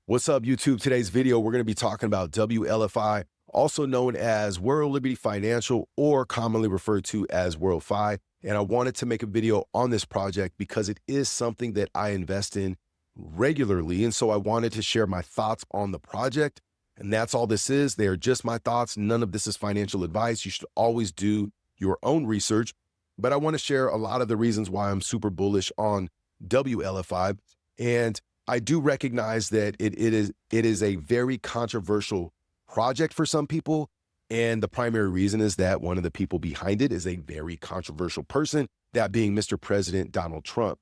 What's up, YouTube? Today's video, we're going to be talking about WLFI, also known as World Liberty Financial or commonly referred to as WLFI. And I wanted to make a video on this project because it is something that I invest in regularly. And so I wanted to share my thoughts on the project. And that's all this is. They are just my thoughts. None of this is financial advice. You should always do your own research. But I want to share a lot of the reasons why I'm super bullish on WLFI. And I do recognize that it is a very controversial project for some people. And the primary reason is that one of the people behind it is a very controversial person, that being Mr. President Donald Trump.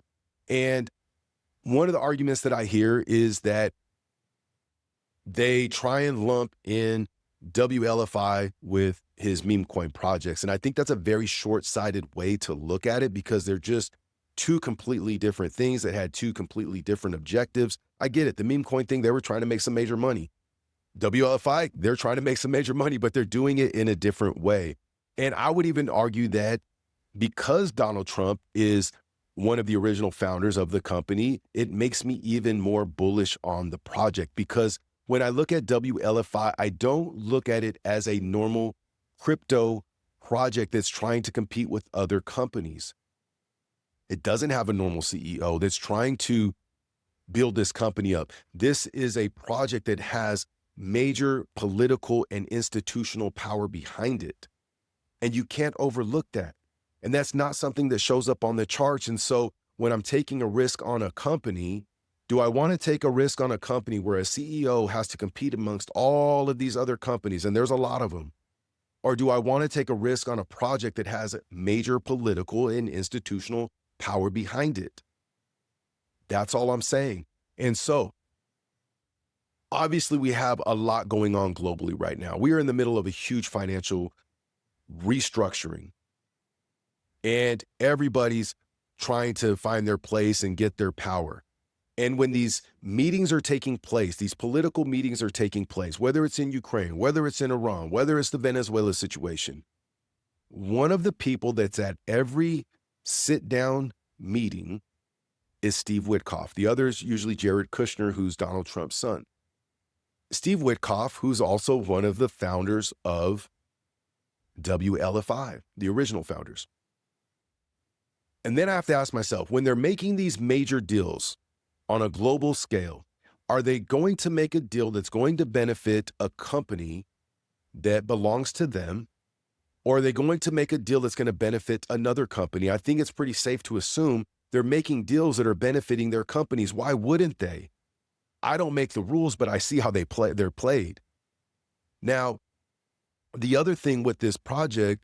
And one of the arguments that I hear is that they try and lump in WLFI with his meme coin projects. And I think that's a very short-sighted way to look at it because they're just two completely different things that had two completely different objectives. I get it. The meme coin thing, they were trying to make some major money. WLFI, they're trying to make some major money, but they're doing it in a different way. And I would even argue that because Donald Trump is one of the original founders of the company, it makes me even more bullish on the project because when I look at WLFI, I don't look at it as a normal crypto project that's trying to compete with other companies. It doesn't have a normal CEO that's trying to build this company up. This is a project that has major political and institutional power behind it. And you can't overlook that. And that's not something that shows up on the charts. And so when I'm taking a risk on a company, do I want to take a risk on a company where a CEO has to compete amongst all of these other companies, and there's a lot of them? Or do I want to take a risk on a project that has major political and institutional power behind it? That's all I'm saying. And so obviously we have a lot going on globally right now. We are in the middle of a huge financial restructuring, and everybody's trying to find their place and get their power. And when these meetings are taking place, these political meetings are taking place, whether it's in Ukraine, whether it's in Iran, whether it's the Venezuela situation, one of the people that's at every sit-down meeting is Steve Witkoff. The other is usually Jared Kushner, who's Donald Trump's son. Steve Witkoff, who's also one of the founders of WLFI, the original founders. And then I have to ask myself, when they're making these major deals on a global scale, are they going to make a deal that's going to benefit a company that belongs to them? Or are they going to make a deal that's going to benefit another company? I think it's pretty safe to assume they're making deals that are benefiting their companies. Why wouldn't they? I don't make the rules, but I see how they're played. Now, the other thing with this project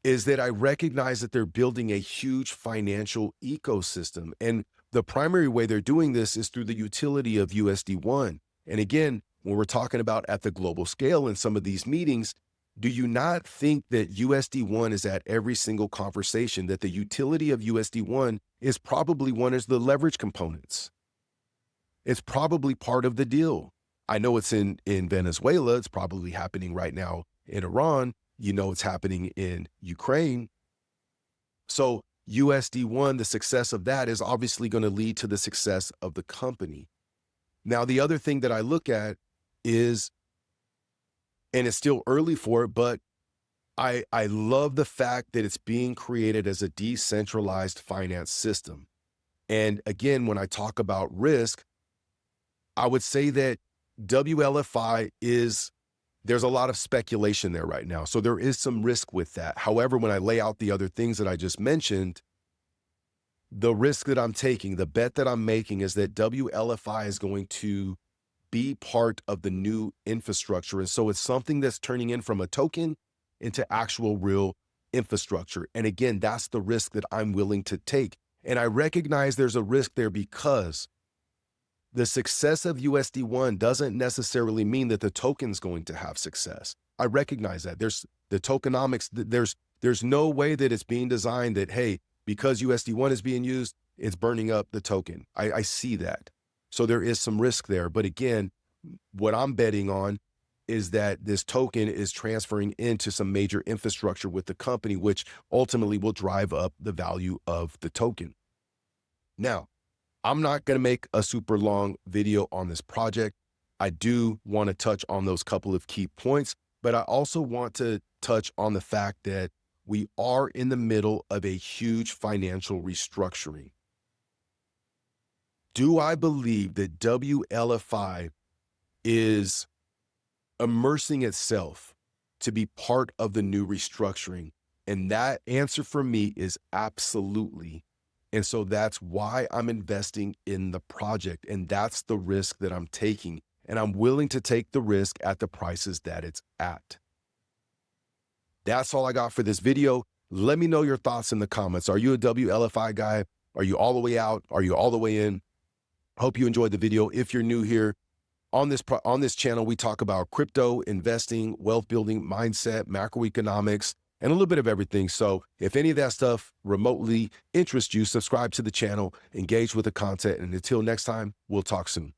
is that I recognize that they're building a huge financial ecosystem. And the primary way they're doing this is through the utility of USD1. And again, when we're talking about at the global scale in some of these meetings, do you not think that USD1 is at every single conversation, that the utility of USD1 is probably one of the leverage components? It's probably part of the deal. I know it's in Venezuela. It's probably happening right now in Iran. You know, it's happening in Ukraine. So USD1, the success of that is obviously going to lead to the success of the company. Now, the other thing that I look at is, and it's still early for it, but I love the fact that it's being created as a decentralized finance system. And again, when I talk about risk, I would say that WLFI there's a lot of speculation there right now. So there is some risk with that. However, when I lay out the other things that I just mentioned, the risk that I'm taking, the bet that I'm making is that WLFI is going to be part of the new infrastructure. And so it's something that's turning in from a token into actual real infrastructure. And again, that's the risk that I'm willing to take. And I recognize there's a risk there because the success of USD1 doesn't necessarily mean that the token's going to have success. I recognize that. There's the tokenomics, there's no way that it's being designed that, hey, because USD1 is being used, it's burning up the token. I see that. So there is some risk there. But again, what I'm betting on is that this token is transferring into some major infrastructure with the company, which ultimately will drive up the value of the token. Now, I'm not going to make a super long video on this project. I do want to touch on those couple of key points, but I also want to touch on the fact that we are in the middle of a huge financial restructuring. Do I believe that WLFI is immersing itself to be part of the new restructuring? And that answer for me is absolutely. And so that's why I'm investing in the project. And that's the risk that I'm taking. And I'm willing to take the risk at the prices that it's at. That's all I got for this video. Let me know your thoughts in the comments. Are you a WLFI guy? Are you all the way out? Are you all the way in? Hope you enjoyed the video. If you're new here, on this channel, we talk about crypto, investing, wealth building, mindset, macroeconomics, and a little bit of everything. So if any of that stuff remotely interests you, subscribe to the channel, engage with the content, and until next time, we'll talk soon.